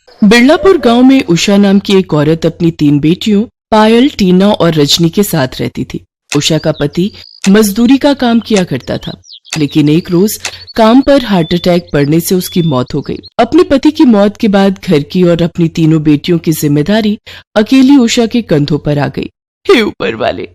बिरलापुर गांव में उषा नाम की एक औरत अपनी 3 बेटियों पायल, टीना और रजनी के साथ रहती थी। उषा का पति मजदूरी का काम किया करता था, लेकिन एक रोज काम पर हार्ट अटैक पड़ने से उसकी मौत हो गई। अपने पति की मौत के बाद घर की और अपनी तीनों बेटियों की जिम्मेदारी अकेली उषा के कंधों पर आ गई। हे ऊपर वाले,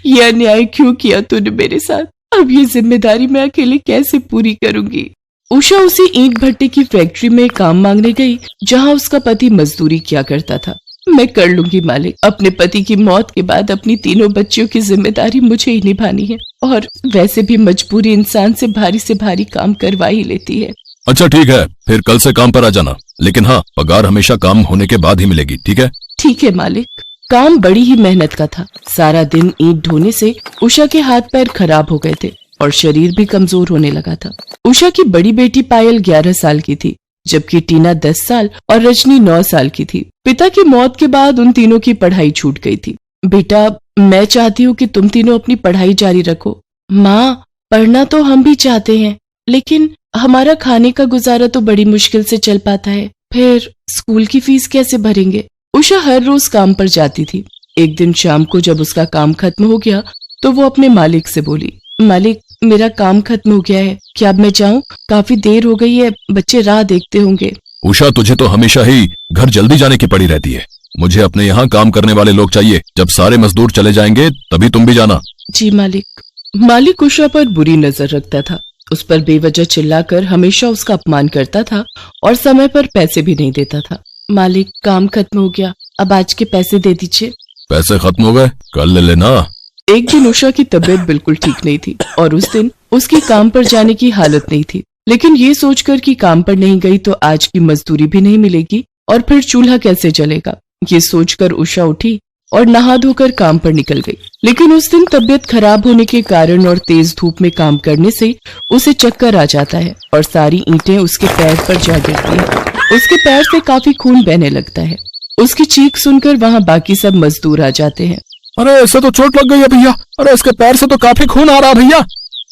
ये अन्याय क्यों किया तूने मेरे साथ? अब ये जिम्मेदारी मैं अकेले कैसे पूरी करूंगी? उषा उसी ईंट भट्टे की फैक्ट्री में काम मांगने गई जहां उसका पति मजदूरी किया करता था। मैं कर लूंगी मालिक, अपने पति की मौत के बाद अपनी तीनों बच्चियों की जिम्मेदारी मुझे ही निभानी है, और वैसे भी मजबूरी इंसान से भारी काम करवा ही लेती है। अच्छा ठीक है, फिर कल से काम पर आ जाना, लेकिन हाँ, पगार हमेशा काम होने के बाद ही मिलेगी, ठीक है? ठीक है मालिक। काम बड़ी ही मेहनत का था। सारा दिन ईंट ढोने से उषा के हाथ पैर खराब हो गए थे और शरीर भी कमजोर होने लगा था। उषा की बड़ी बेटी पायल 11 साल की थी, जबकि टीना 10 साल और रजनी 9 साल की थी। पिता की मौत के बाद उन तीनों की पढ़ाई छूट गई थी। बेटा, मैं चाहती हूँ कि तुम तीनों अपनी पढ़ाई जारी रखो। माँ, पढ़ना तो हम भी चाहते हैं, लेकिन हमारा खाने का गुजारा तो बड़ी मुश्किल से चल पाता है, फिर स्कूल की फीस कैसे भरेंगे? उषा हर रोज काम पर जाती थी। एक दिन शाम को जब उसका काम खत्म हो गया तो वो अपने मालिक से बोली, मालिक, मेरा काम खत्म हो गया है, क्या अब मैं जाऊं? काफी देर हो गई है, बच्चे राह देखते होंगे। उषा, तुझे तो हमेशा ही घर जल्दी जाने की पड़ी रहती है। मुझे अपने यहाँ काम करने वाले लोग चाहिए। जब सारे मजदूर चले जाएंगे तभी तुम भी जाना। जी मालिक। मालिक उषा पर बुरी नजर रखता था, उस पर बेवजह चिल्लाकर हमेशा उसका अपमान करता था और समय पर पैसे भी नहीं देता था। मालिक, काम खत्म हो गया, अब आज के पैसे दे दीजिए। पैसे खत्म हो गए? कल ले लेना। एक दिन उषा की तबीयत बिल्कुल ठीक नहीं थी और उस दिन उसकी काम पर जाने की हालत नहीं थी, लेकिन ये सोचकर कि काम पर नहीं गई तो आज की मजदूरी भी नहीं मिलेगी और फिर चूल्हा कैसे जलेगा, ये सोचकर उषा उठी और नहा धोकर काम पर निकल गई। लेकिन उस दिन तबीयत खराब होने के कारण और तेज धूप में काम करने से उसे चक्कर आ जाता है और सारी ईंटें उसके पैर पर जा गिरती है। उसके पैर से काफी खून बहने लगता है। उसकी चीख सुनकर वहाँ बाकी सब मजदूर आ जाते हैं। अरे ऐसे तो चोट लग गई है भैया, अरे इसके पैर से तो काफी खून आ रहा भैया।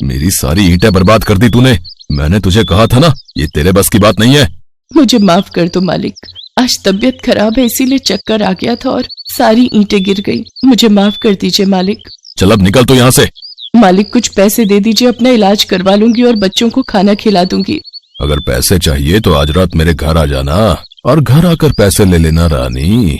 मेरी सारी ईंटें बर्बाद कर दी तूने। मैंने तुझे कहा था ना, ये तेरे बस की बात नहीं है। मुझे माफ कर दो मालिक, आज तबीयत खराब है इसीलिए चक्कर आ गया था और सारी ईंटें गिर गई। मुझे माफ कर दीजिए मालिक। चल अब निकल तो यहाँ से। मालिक, कुछ पैसे दे दीजिए, अपना इलाज करवा लूंगी और बच्चों को खाना खिला दूंगी। अगर पैसे चाहिए तो आज रात मेरे घर आ जाना और घर आकर पैसे ले लेना रानी।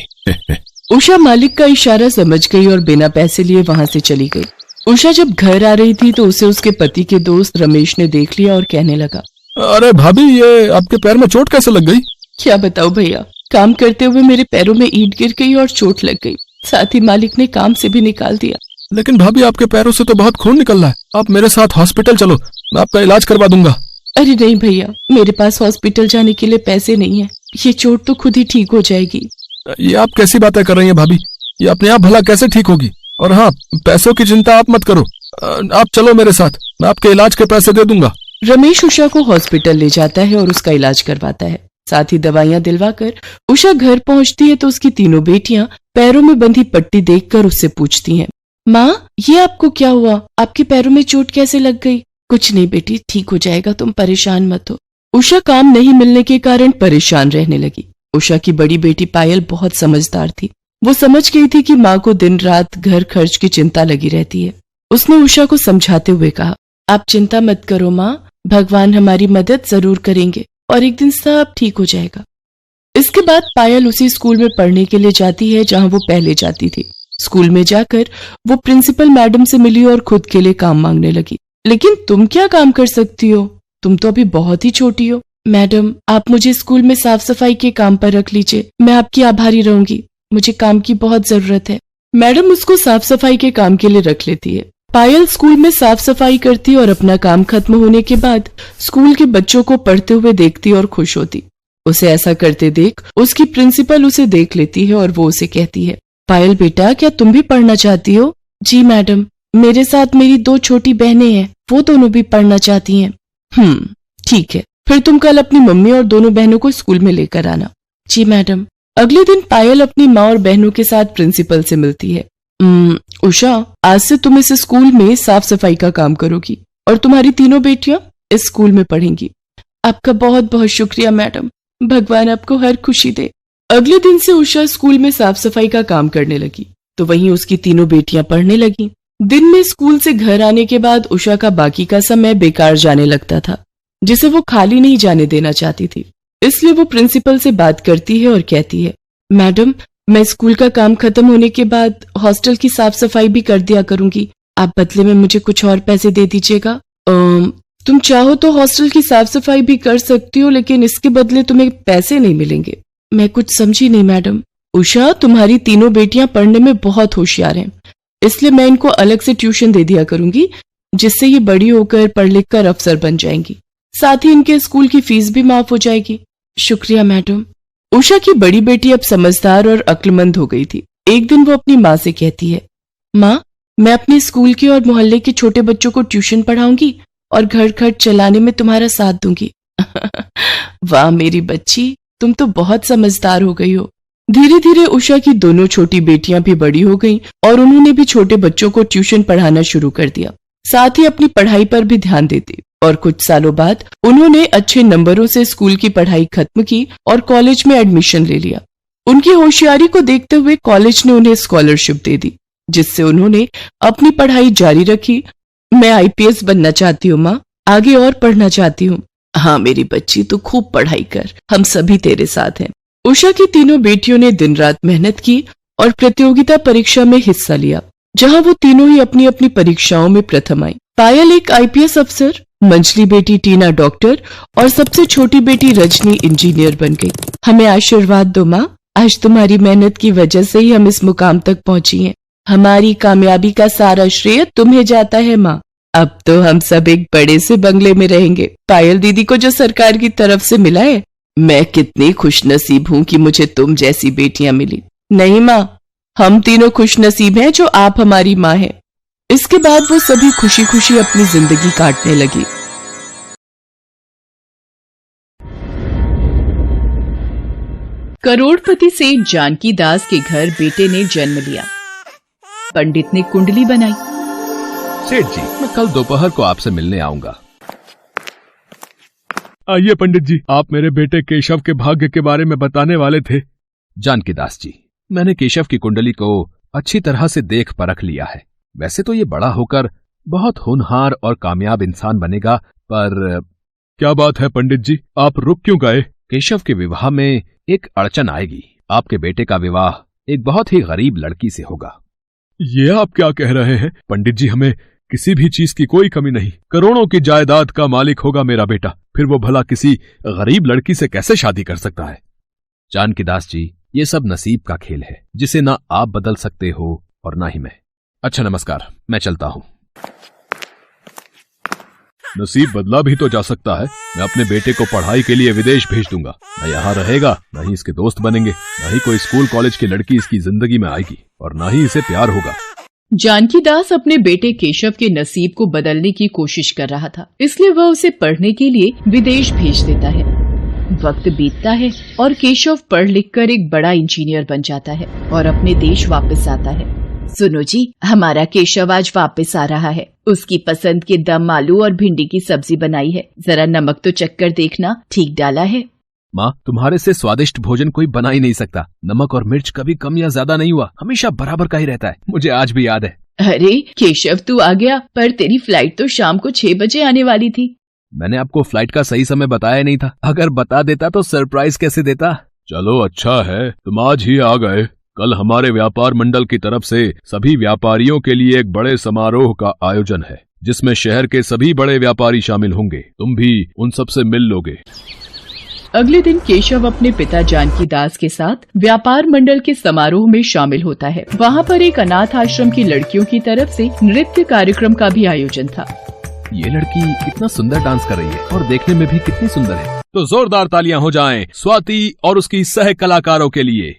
उषा मालिक का इशारा समझ गई और बिना पैसे लिए वहाँ से चली गई। उषा जब घर आ रही थी तो उसे उसके पति के दोस्त रमेश ने देख लिया और कहने लगा, अरे भाभी, ये आपके पैर में चोट कैसे लग गई? क्या बताऊं भैया, काम करते हुए मेरे पैरों में ईंट गिर गई और चोट लग गई, साथ ही मालिक ने काम से भी निकाल दिया। लेकिन भाभी, आपके पैरों से तो बहुत खून निकल रहा है, आप मेरे साथ हॉस्पिटल चलो, मैं आपका इलाज करवा दूंगा। अरे नहीं भैया, मेरे पास हॉस्पिटल जाने के लिए पैसे नहीं है, ये चोट तो खुद ही ठीक हो जाएगी। ये आप कैसी बातें कर रही हैं भाभी, ये अपने आप भला कैसे ठीक होगी? और हाँ, पैसों की चिंता आप मत करो, आप चलो मेरे साथ, मैं आपके इलाज के पैसे दे दूंगा। रमेश उषा को हॉस्पिटल ले जाता है और उसका इलाज करवाता है, साथ ही दवाइयां दिलवाकर उषा घर पहुंचती है तो उसकी तीनों बेटियां पैरों में बंधी पट्टी देखकर उससे पूछती हैं, माँ, ये आपको क्या हुआ? आपके पैरों में चोट कैसे लग गई? कुछ नहीं बेटी, ठीक हो जाएगा, तुम परेशान मत हो। उषा काम नहीं मिलने के कारण परेशान रहने लगी। उषा की बड़ी बेटी पायल बहुत समझदार थी। वो समझ गई थी कि माँ को दिन रात घर खर्च की चिंता लगी रहती है। उसने उषा को समझाते हुए कहा, आप चिंता मत करो माँ, भगवान हमारी मदद जरूर करेंगे और एक दिन सब ठीक हो जाएगा। इसके बाद पायल उसी स्कूल में पढ़ने के लिए जाती है जहाँ वो पहले जाती थी। स्कूल में जाकर वो प्रिंसिपल मैडम से मिली और खुद के लिए काम मांगने लगी। लेकिन तुम क्या काम कर सकती हो? तुम तो अभी बहुत ही छोटी हो। मैडम, आप मुझे स्कूल में साफ सफाई के काम पर रख लीजिए, मैं आपकी आभारी रहूंगी, मुझे काम की बहुत जरूरत है। मैडम उसको साफ सफाई के काम के लिए रख लेती है। पायल स्कूल में साफ सफाई करती और अपना काम खत्म होने के बाद स्कूल के बच्चों को पढ़ते हुए देखती और खुश होती। उसे ऐसा करते देख उसकी प्रिंसिपल उसे देख लेती है और वो उसे कहती है, पायल बेटा, क्या तुम भी पढ़ना चाहती हो? जी मैडम, मेरे साथ मेरी 2 छोटी बहनें हैं, वो दोनों भी पढ़ना चाहती हैं। ठीक है, फिर तुम कल अपनी मम्मी और दोनों बहनों को स्कूल में लेकर आना। जी मैडम। अगले दिन पायल अपनी माँ और बहनों के साथ प्रिंसिपल से मिलती है। उषा, आज से तुम इस स्कूल में साफ सफाई का काम करोगी और तुम्हारी तीनों बेटियां इस स्कूल में पढ़ेंगी। आपका बहुत बहुत शुक्रिया मैडम, भगवान आपको हर खुशी दे। अगले दिन से उषा स्कूल में साफ सफाई का काम करने लगी तो वहीं उसकी तीनों बेटियां पढ़ने लगीं। दिन में स्कूल से घर आने के बाद उषा का बाकी का समय बेकार जाने लगता था, जिसे वो खाली नहीं जाने देना चाहती थी। इसलिए वो प्रिंसिपल से बात करती है और कहती है, मैडम, मैं स्कूल का काम खत्म होने के बाद हॉस्टल की साफ सफाई भी कर दिया करूंगी। आप बदले में मुझे कुछ और पैसे दे दीजिएगा। तुम चाहो तो हॉस्टल की साफ सफाई भी कर सकती हो, लेकिन इसके बदले तुम्हें पैसे नहीं मिलेंगे। मैं कुछ समझी नहीं मैडम। उषा, तुम्हारी तीनों बेटियां पढ़ने में बहुत होशियार हैं, इसलिए मैं इनको अलग से ट्यूशन दे दिया करूंगी, जिससे ये बड़ी होकर पढ़ लिख कर अफसर बन जाएंगी। साथ ही इनके स्कूल की फीस भी माफ हो जाएगी। शुक्रिया मैडम। उषा की बड़ी बेटी अब समझदार और अक्लमंद हो गई थी। एक दिन वो अपनी माँ से कहती है, माँ, मैं अपने स्कूल के और मोहल्ले के छोटे बच्चों को ट्यूशन पढ़ाऊंगी और घर खर्च चलाने में तुम्हारा साथ दूंगी। वाह मेरी बच्ची, तुम तो बहुत समझदार हो गई हो। धीरे धीरे उषा की दोनों छोटी बेटियां भी बड़ी हो गईं और उन्होंने भी छोटे बच्चों को ट्यूशन पढ़ाना शुरू कर दिया। साथ ही अपनी पढ़ाई पर भी ध्यान देती और कुछ सालों बाद उन्होंने अच्छे नंबरों से स्कूल की पढ़ाई खत्म की और कॉलेज में एडमिशन ले लिया। उनकी होशियारी को देखते हुए कॉलेज ने उन्हें स्कॉलरशिप दे दी, जिससे उन्होंने अपनी पढ़ाई जारी रखी। मैं आईपीएस बनना चाहती हूँ माँ, आगे और पढ़ना चाहती हूँ। हाँ मेरी बच्ची, तू खूब पढ़ाई कर, हम सभी तेरे साथ हैं। उषा की तीनों बेटियों ने दिन रात मेहनत की और प्रतियोगिता परीक्षा में हिस्सा लिया, जहां वो तीनों ही अपनी अपनी परीक्षाओं में प्रथम आई। पायल एक आईपीएस अफसर, मंझली बेटी टीना डॉक्टर और सबसे छोटी बेटी रजनी इंजीनियर बन गई। हमें आशीर्वाद दो माँ, आज तुम्हारी मेहनत की वजह से ही हम इस मुकाम तक पहुंची हैं। हमारी कामयाबी का सारा श्रेय तुम्हें जाता है माँ। अब तो हम सब एक बड़े से बंगले में रहेंगे। पायल दीदी को जो सरकार की तरफ से मिला है, मैं कितनी खुशनसीब हूँ कि मुझे तुम जैसी बेटियां मिली। नहीं माँ, हम तीनों खुशनसीब हैं जो आप हमारी माँ हैं। इसके बाद वो सभी खुशी खुशी अपनी जिंदगी काटने लगी। करोड़पति सेठ जानकी दास के घर बेटे ने जन्म लिया। पंडित ने कुंडली बनाई। सेठ जी, मैं कल दोपहर को आपसे मिलने आऊंगा। आइए पंडित जी, आप मेरे बेटे केशव के भाग्य के बारे में बताने वाले थे। जानकी दास जी, मैंने केशव की कुंडली को अच्छी तरह से देख परख लिया है। वैसे तो ये बड़ा होकर बहुत होनहार और कामयाब इंसान बनेगा, पर क्या बात है पंडित जी, आप रुक क्यों गए? केशव के विवाह में एक अड़चन आएगी। आपके बेटे का विवाह एक बहुत ही गरीब लड़की से होगा। ये आप क्या कह रहे हैं? पंडित जी, हमें किसी भी चीज की कोई कमी नहीं। करोड़ों की जायदाद का मालिक होगा मेरा बेटा, फिर वो भला किसी गरीब लड़की से कैसे शादी कर सकता है? जानकी दास जी, ये सब नसीब का खेल है, जिसे ना आप बदल सकते हो और ना ही मैं। अच्छा नमस्कार, मैं चलता हूं। नसीब बदला भी तो जा सकता है। मैं अपने बेटे को पढ़ाई के लिए विदेश भेज दूंगा। न यहाँ रहेगा, न ही इसके दोस्त बनेंगे, न ही कोई स्कूल कॉलेज की लड़की इसकी जिंदगी में आएगी और न ही इसे प्यार होगा। जानकी दास अपने बेटे केशव के नसीब को बदलने की कोशिश कर रहा था, इसलिए वह उसे पढ़ने के लिए विदेश भेज देता है। वक्त बीतता है और केशव पढ़ लिख कर एक बड़ा इंजीनियर बन जाता है और अपने देश वापस आता है। सुनो जी, हमारा केशव आज वापस आ रहा है। उसकी पसंद के दम आलू और भिंडी की सब्जी बनाई है। जरा नमक तो चख कर देखना, ठीक डाला है? माँ, तुम्हारे से स्वादिष्ट भोजन कोई बना ही नहीं सकता। नमक और मिर्च कभी कम या ज्यादा नहीं हुआ, हमेशा बराबर का ही रहता है। मुझे आज भी याद है। अरे केशव, तू आ गया, पर तेरी फ्लाइट तो शाम को 6 बजे आने वाली थी। मैंने आपको फ्लाइट का सही समय बताया नहीं था। अगर बता देता तो सरप्राइज कैसे देता। चलो अच्छा है, तुम आज ही आ गए। कल हमारे व्यापार मंडल की तरफ से सभी व्यापारियों के लिए एक बड़े समारोह का आयोजन है, जिसमें शहर के सभी बड़े व्यापारी शामिल होंगे। तुम भी उन सबसे मिल लोगे। अगले दिन केशव अपने पिता जानकी दास के साथ व्यापार मंडल के समारोह में शामिल होता है। वहाँ पर एक अनाथ आश्रम की लड़कियों की तरफ से नृत्य कार्यक्रम का भी आयोजन था। ये लड़की कितना सुंदर डांस कर रही है और देखने में भी कितनी सुंदर है। तो जोरदार तालियां हो जाएं स्वाति और उसकी सह कलाकारों के लिए।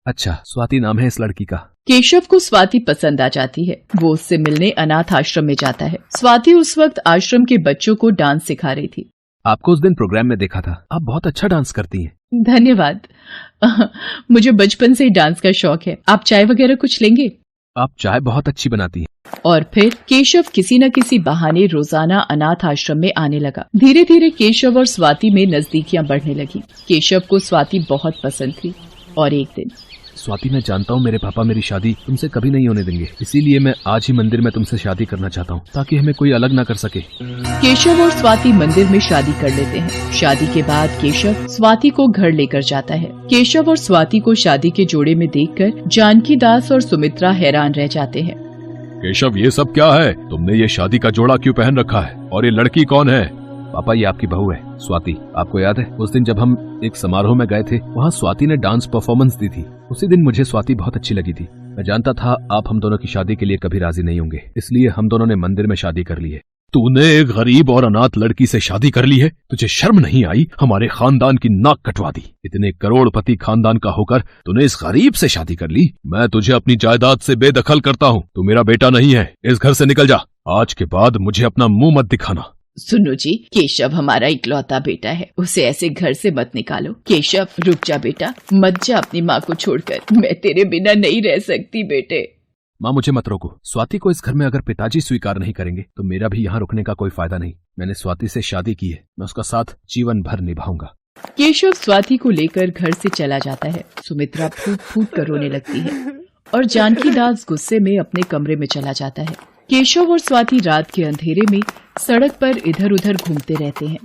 अच्छा, स्वाति नाम है इस लड़की का। केशव को स्वाति पसंद आ जाती है। वो उससे मिलने अनाथ आश्रम में जाता है। स्वाति उस वक्त आश्रम के बच्चों को डांस सिखा रही थी। आपको उस दिन प्रोग्राम में देखा था, आप बहुत अच्छा डांस करती हैं। धन्यवाद। मुझे बचपन से ही डांस का शौक है। आप चाय वगैरह कुछ लेंगे? आप चाय बहुत अच्छी बनाती हैं। और फिर केशव किसी न किसी बहाने रोजाना अनाथ आश्रम में आने लगा। धीरे धीरे केशव और स्वाति में नजदीकियां बढ़ने लगी। केशव को स्वाति बहुत पसंद थी और एक दिन, स्वाति, मैं जानता हूँ मेरे पापा मेरी शादी तुमसे कभी नहीं होने देंगे, इसीलिए मैं आज ही मंदिर में तुमसे शादी करना चाहता हूँ ताकि हमें कोई अलग ना कर सके। केशव और स्वाति मंदिर में शादी कर लेते हैं। शादी के बाद केशव स्वाति को घर लेकर जाता है। केशव और स्वाति को शादी के जोड़े में देखकर जानकी दास और सुमित्रा हैरान रह जाते हैं। केशव, ये सब क्या है? तुमने ये शादी का जोड़ा क्यों पहन रखा है? और ये लड़की कौन है? पापा, ये आपकी बहू है स्वाति। आपको याद है उस दिन जब हम एक समारोह में गए थे, वहाँ स्वाति ने डांस परफॉर्मेंस दी थी। उसी दिन मुझे स्वाति बहुत अच्छी लगी थी। मैं जानता था आप हम दोनों की शादी के लिए कभी राजी नहीं होंगे, इसलिए हम दोनों ने मंदिर में शादी कर ली है। तूने एक गरीब और अनाथ लड़की से शादी कर ली है? तुझे शर्म नहीं आई? हमारे खानदान की नाक कटवा दी। इतने करोड़पति खानदान का होकर तूने इस गरीब से शादी कर ली। मैं तुझे अपनी जायदाद से बेदखल करता हूँ। तू मेरा बेटा नहीं है, इस घर से निकल जा। आज के बाद मुझे अपना मुंह मत दिखाना। सुनो जी, केशव हमारा इकलौता बेटा है, उसे ऐसे घर से मत निकालो। केशव, रुक जा बेटा, मत जा अपनी माँ को छोड़कर। मैं तेरे बिना नहीं रह सकती बेटे। माँ, मुझे मत रोको। स्वाति को इस घर में अगर पिताजी स्वीकार नहीं करेंगे तो मेरा भी यहाँ रुकने का कोई फायदा नहीं। मैंने स्वाति से शादी की है, मैं उसका साथ जीवन भर निभाऊंगा। केशव स्वाति को लेकर घर से चला जाता है। सुमित्रा फूट फूट कर रोने लगती है और जानकी दास गुस्से में अपने कमरे में चला जाता है। केशव और स्वाति रात के अंधेरे में सड़क पर इधर उधर घूमते रहते हैं।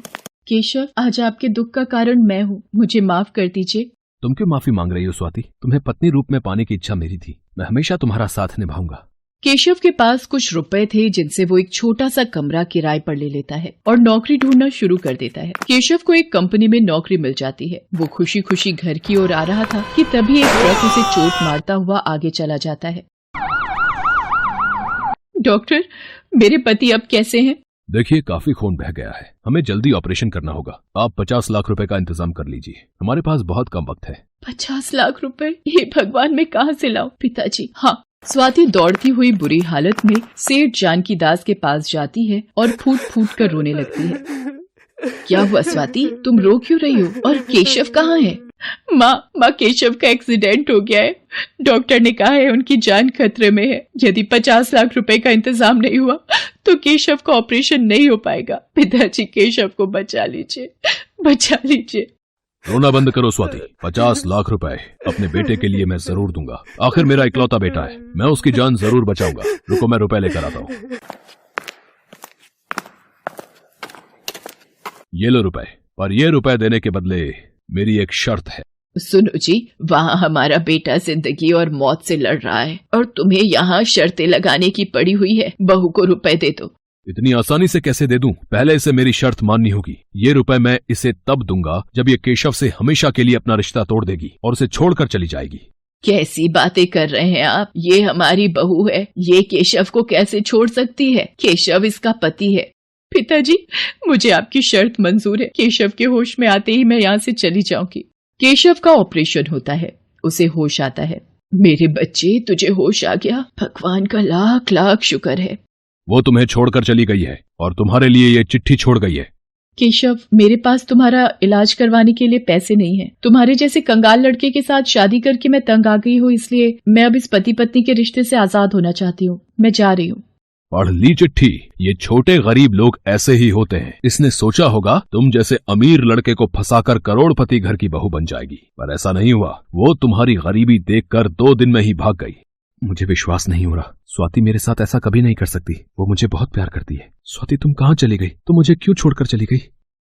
केशव, आज आपके दुख का कारण मैं हूँ, मुझे माफ कर दीजिए। तुम क्यों माफी मांग रही हो स्वाति? तुम्हें पत्नी रूप में पाने की इच्छा मेरी थी। मैं हमेशा तुम्हारा साथ निभाऊंगा। केशव के पास कुछ रुपए थे जिनसे वो एक छोटा सा कमरा किराए पर ले लेता है और नौकरी ढूंढना शुरू कर देता है। केशव को एक कंपनी में नौकरी मिल जाती है। वो खुशी खुशी घर की ओर आ रहा था कि तभी एक ट्रक उसे चोट मारता हुआ आगे चला जाता है। डॉक्टर, मेरे पति अब कैसे हैं? देखिए, काफी खून बह गया है, हमें जल्दी ऑपरेशन करना होगा। आप 50 लाख रुपए का इंतजाम कर लीजिए, हमारे पास बहुत कम वक्त है। 50 लाख रुपए? ये भगवान, मैं कहाँ से लाऊं? पिताजी। हाँ। स्वाति दौड़ती हुई बुरी हालत में सेठ जानकी दास के पास जाती है और फूट फूट कर रोने लगती है। क्या हुआ स्वाति, तुम रो क्यों रही हो? और केशव कहाँ है? माँ, केशव का एक्सीडेंट हो गया है। डॉक्टर ने कहा है उनकी जान खतरे में है। यदि 50 लाख रुपए का इंतजाम नहीं हुआ तो केशव का ऑपरेशन नहीं हो पाएगा। पिताजी, केशव को बचा लीजिए, बचा लीजिए। रोना बंद करो स्वाति। 50 लाख रुपए अपने बेटे के लिए मैं जरूर दूंगा। आखिर मेरा इकलौता बेटा है, मैं उसकी जान जरूर बचाऊंगा। रुको, मैं रुपए लेकर आता हूँ। ये लो रुपए, और ये रुपए देने के बदले मेरी एक शर्त है। सुनो जी, वहाँ हमारा बेटा जिंदगी और मौत से लड़ रहा है और तुम्हें यहाँ शर्तें लगाने की पड़ी हुई है। बहू को रुपए दे दो। इतनी आसानी से कैसे दे दूं? पहले इसे मेरी शर्त माननी होगी। ये रुपए मैं इसे तब दूंगा जब ये केशव से हमेशा के लिए अपना रिश्ता तोड़ देगी और उसे छोड़कर चली जाएगी। कैसी बातें कर रहे हैं आप? ये हमारी बहू है, ये केशव को कैसे छोड़ सकती है? केशव इसका पति है। पिताजी, मुझे आपकी शर्त मंजूर है। केशव के होश में आते ही मैं यहाँ से चली जाऊंगी। केशव का ऑपरेशन होता है, उसे होश आता है। मेरे बच्चे, तुझे होश आ गया, भगवान का लाख लाख शुक्र है। वो तुम्हें छोड़कर चली गई है और तुम्हारे लिए ये चिट्ठी छोड़ गई है। केशव, मेरे पास तुम्हारा इलाज करवाने के लिए पैसे नहीं है। तुम्हारे जैसे कंगाल लड़के के साथ शादी करके मैं तंग आ गई हूँ, इसलिए मैं अब इस पति पत्नी के रिश्ते से आजाद होना चाहती हूँ। मैं जा रही हूँ। पढ़ ली चिट्ठी। ये छोटे गरीब लोग ऐसे ही होते हैं। इसने सोचा होगा तुम जैसे अमीर लड़के को फंसाकर करोड़पति घर की बहू बन जाएगी, पर ऐसा नहीं हुआ। वो तुम्हारी गरीबी देखकर 2 दिन में ही भाग गई। मुझे विश्वास नहीं हो रहा, स्वाति मेरे साथ ऐसा कभी नहीं कर सकती। वो मुझे बहुत प्यार करती है। स्वाति, तुम कहाँ चली गई? तुम मुझे क्यों छोड़कर चली गई?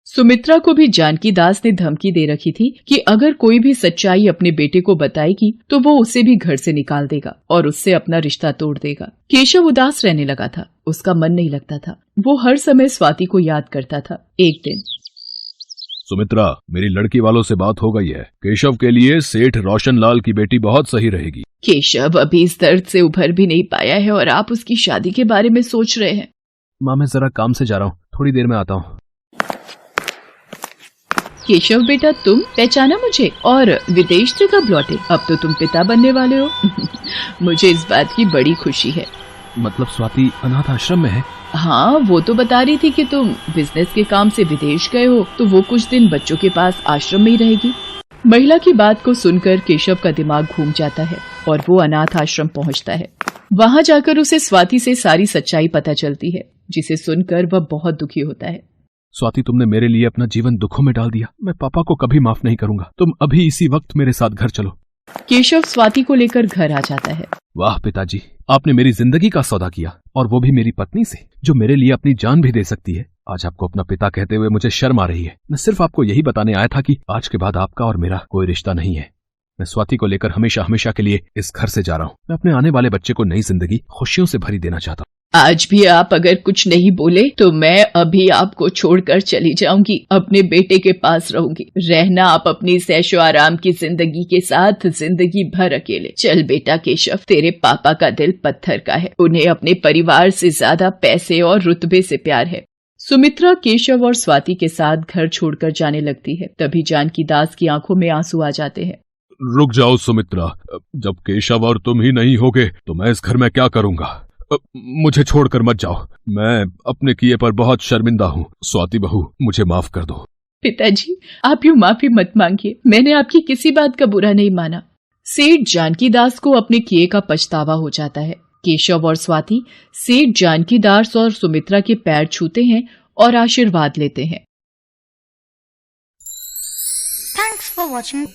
सुमित्रा को भी जानकी दास ने धमकी दे रखी थी कि अगर कोई भी सच्चाई अपने बेटे को बताएगी तो वो उसे भी घर से निकाल देगा और उससे अपना रिश्ता तोड़ देगा। केशव उदास रहने लगा था, उसका मन नहीं लगता था। वो हर समय स्वाति को याद करता था। एक दिन, सुमित्रा, मेरी लड़की वालों से बात हो गई है। केशव के लिए सेठ रोशन लाल की बेटी बहुत सही रहेगी। केशव अभी इस दर्द से उभर भी नहीं पाया है और आप उसकी शादी के बारे में सोच रहे हैं। माँ, मैं जरा काम से जा रहा हूँ, थोड़ी देर में आता हूँ। केशव बेटा, तुम पहचाना मुझे? और विदेश से कब लौटे? अब तो तुम पिता बनने वाले हो। मुझे इस बात की बड़ी खुशी है। मतलब स्वाति अनाथ आश्रम में है? हाँ, वो तो बता रही थी कि तुम बिजनेस के काम से विदेश गए हो, तो वो कुछ दिन बच्चों के पास आश्रम में ही रहेगी। महिला की बात को सुनकर केशव का दिमाग घूम जाता है और वो अनाथ आश्रम पहुँचता है। वहां जाकर उसे स्वाति से सारी सच्चाई पता चलती है, जिसे सुनकर वह बहुत दुखी होता है। स्वाति, तुमने मेरे लिए अपना जीवन दुखों में डाल दिया। मैं पापा को कभी माफ नहीं करूंगा। तुम अभी इसी वक्त मेरे साथ घर चलो। केशव स्वाति को लेकर घर आ जाता है। वाह पिताजी, आपने मेरी जिंदगी का सौदा किया, और वो भी मेरी पत्नी से, जो मेरे लिए अपनी जान भी दे सकती है। आज आपको अपना पिता कहते हुए मुझे शर्म आ रही है। मैं सिर्फ आपको यही बताने आया था कि आज के बाद आपका और मेरा कोई रिश्ता नहीं है। मैं स्वाति को लेकर हमेशा हमेशा के लिए इस घर से जा रहा हूँ। मैं अपने आने वाले बच्चे को नई जिंदगी खुशियों से भरी देना चाहता हूँ। आज भी आप अगर कुछ नहीं बोले तो मैं अभी आपको छोड़कर चली जाऊंगी, अपने बेटे के पास रहूंगी। रहना आप अपनी ऐशो आराम की जिंदगी के साथ जिंदगी भर अकेले। चल बेटा केशव, तेरे पापा का दिल पत्थर का है, उन्हें अपने परिवार से ज्यादा पैसे और रुतबे से प्यार है। सुमित्रा केशव और स्वाति के साथ घर छोड़कर जाने लगती है। तभी जानकी दास की आंखों में आंसू आ जाते हैं। रुक जाओ सुमित्रा, जब केशव और तुम ही नहीं होगे तो मैं इस घर में क्या करूंगा। मुझे छोड़कर मत जाओ, मैं अपने किए पर बहुत शर्मिंदा हूँ। स्वाति बहू, मुझे माफ कर दो। पिताजी, आप यूं माफी मत मांगिए, मैंने आपकी किसी बात का बुरा नहीं माना। सेठ जानकी दास को अपने किए का पछतावा हो जाता है। केशव और स्वाति सेठ जानकी दास और सुमित्रा के पैर छूते हैं और आशीर्वाद लेते हैं। Thanks for watching.